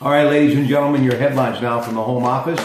All right, ladies and gentlemen, your headlines now from the Home Office.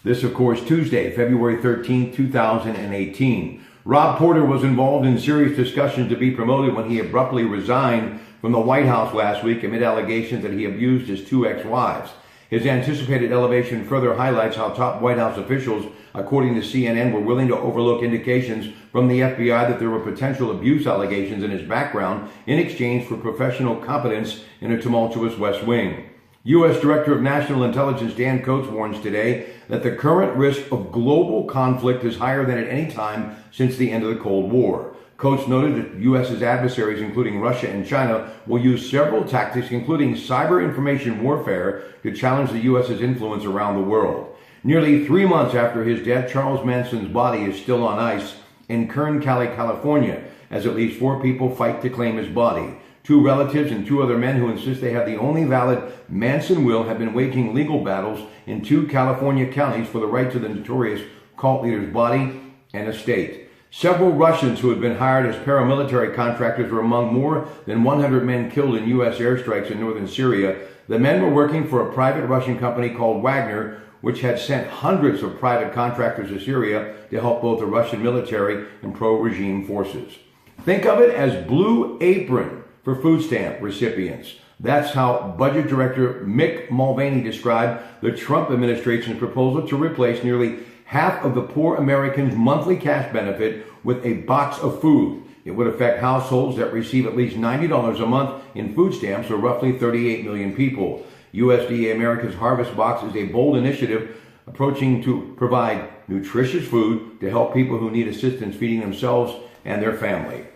This, of course, Tuesday, February 13th, 2018. Rob Porter was involved in serious discussions to be promoted when he abruptly resigned from the White House last week amid allegations that he abused his two ex-wives. His anticipated elevation further highlights how top White House officials, according to CNN, were willing to overlook indications from the FBI that there were potential abuse allegations in his background in exchange for professional competence in a tumultuous West Wing. U.S. Director of National Intelligence Dan Coats warns today that the current risk of global conflict is higher than at any time since the end of the Cold War. Coats noted that U.S.'s adversaries, including Russia and China, will use several tactics, including cyber information warfare, to challenge the U.S.'s influence around the world. Nearly 3 months after his death, Charles Manson's body is still on ice in Kern, California, as at least 4 people fight to claim his body. 2 relatives and 2 other men who insist they have the only valid Manson will have been waging legal battles in 2 California counties for the right to the notorious cult leader's body and estate. Several Russians who had been hired as paramilitary contractors were among more than 100 men killed in U.S. airstrikes in northern Syria. The men were working for a private Russian company called Wagner, which had sent hundreds of private contractors to Syria to help both the Russian military and pro-regime forces. Think of it as Blue Apron for food stamp recipients. That's how Budget Director Mick Mulvaney described the Trump administration's proposal to replace nearly half of the poor Americans' monthly cash benefit with a box of food. It would affect households that receive at least $90 a month in food stamps, or roughly 38 million people. USDA America's Harvest Box is a bold initiative approaching to provide nutritious food to help people who need assistance feeding themselves and their family.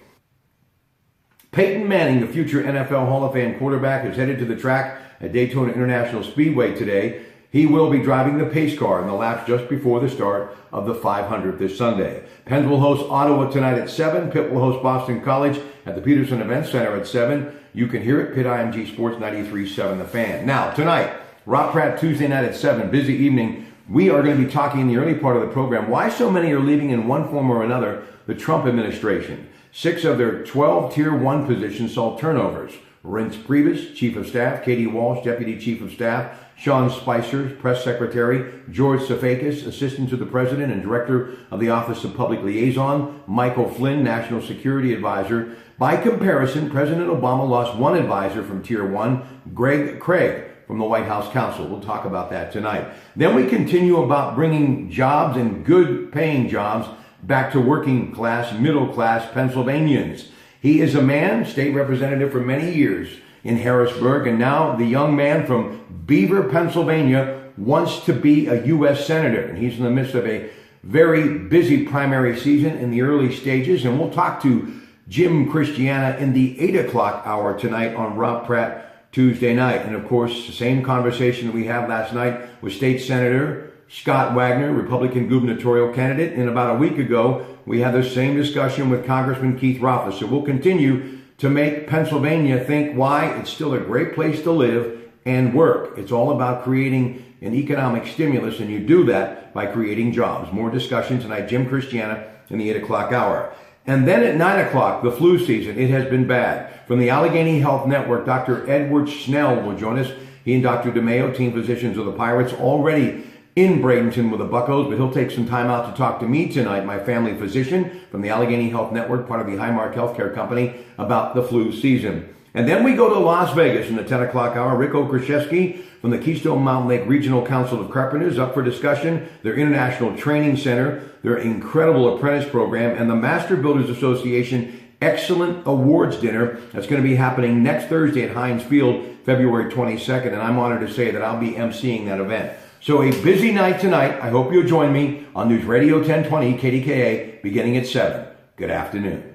Peyton Manning, the future NFL Hall of Fame quarterback, is headed to the track at Daytona International Speedway today. He will be driving the pace car in the laps just before the start of the 500 this Sunday. Penn will host Ottawa tonight at 7. Pitt will host Boston College at the Peterson Event Center at 7. You can hear it, Pitt IMG Sports 93.7 The Fan. Now, tonight, Rob Pratte Tuesday night at 7. Busy evening. We are going to be talking in the early part of the program why so many are leaving in one form or another the Trump administration. 6 of their 12 Tier 1 positions saw turnovers. Reince Priebus, Chief of Staff; Katie Walsh, Deputy Chief of Staff; Sean Spicer, Press Secretary; George Safakis, Assistant to the President and Director of the Office of Public Liaison; Michael Flynn, National Security Advisor. By comparison, President Obama lost 1 advisor from Tier 1, Greg Craig, from the White House Counsel. We'll talk about that tonight. Then we continue about bringing jobs, and good paying jobs, back to working class, middle class Pennsylvanians. He is a man, state representative for many years in Harrisburg, and now the young man from Beaver, Pennsylvania, wants to be a U.S. Senator. And he's in the midst of a very busy primary season in the early stages. And we'll talk to Jim Christiana in the 8 o'clock hour tonight on Rob Pratte Tuesday night. And of course, the same conversation that we had last night with State Senator Scott Wagner, Republican gubernatorial candidate. And about a week ago, we had the same discussion with Congressman Keith Rothfus. So we'll continue to make Pennsylvania think why it's still a great place to live and work. It's all about creating an economic stimulus, and you do that by creating jobs. More discussion tonight, Jim Christiana in the 8 o'clock hour. And then at 9 o'clock, the flu season. It has been bad. From the Allegheny Health Network, Dr. Edward Snell will join us. He and Dr. DeMeo, team physicians of the Pirates, already in Bradenton with the Buccos, but he'll take some time out to talk to me tonight, my family physician from the Allegheny Health Network, part of the Highmark Healthcare Company, about the flu season. And then we go to Las Vegas in the 10 o'clock hour. Rick Okrashevsky from the Keystone Mountain Lake Regional Council of Carpenters up for discussion, their International Training Center, their incredible apprentice program, and the Master Builders Association Excellent Awards Dinner that's going to be happening next Thursday at Heinz Field, February 22nd, and I'm honored to say that I'll be emceeing that event. So a busy night tonight. I hope you'll join me on News Radio 1020 KDKA beginning at 7. Good afternoon.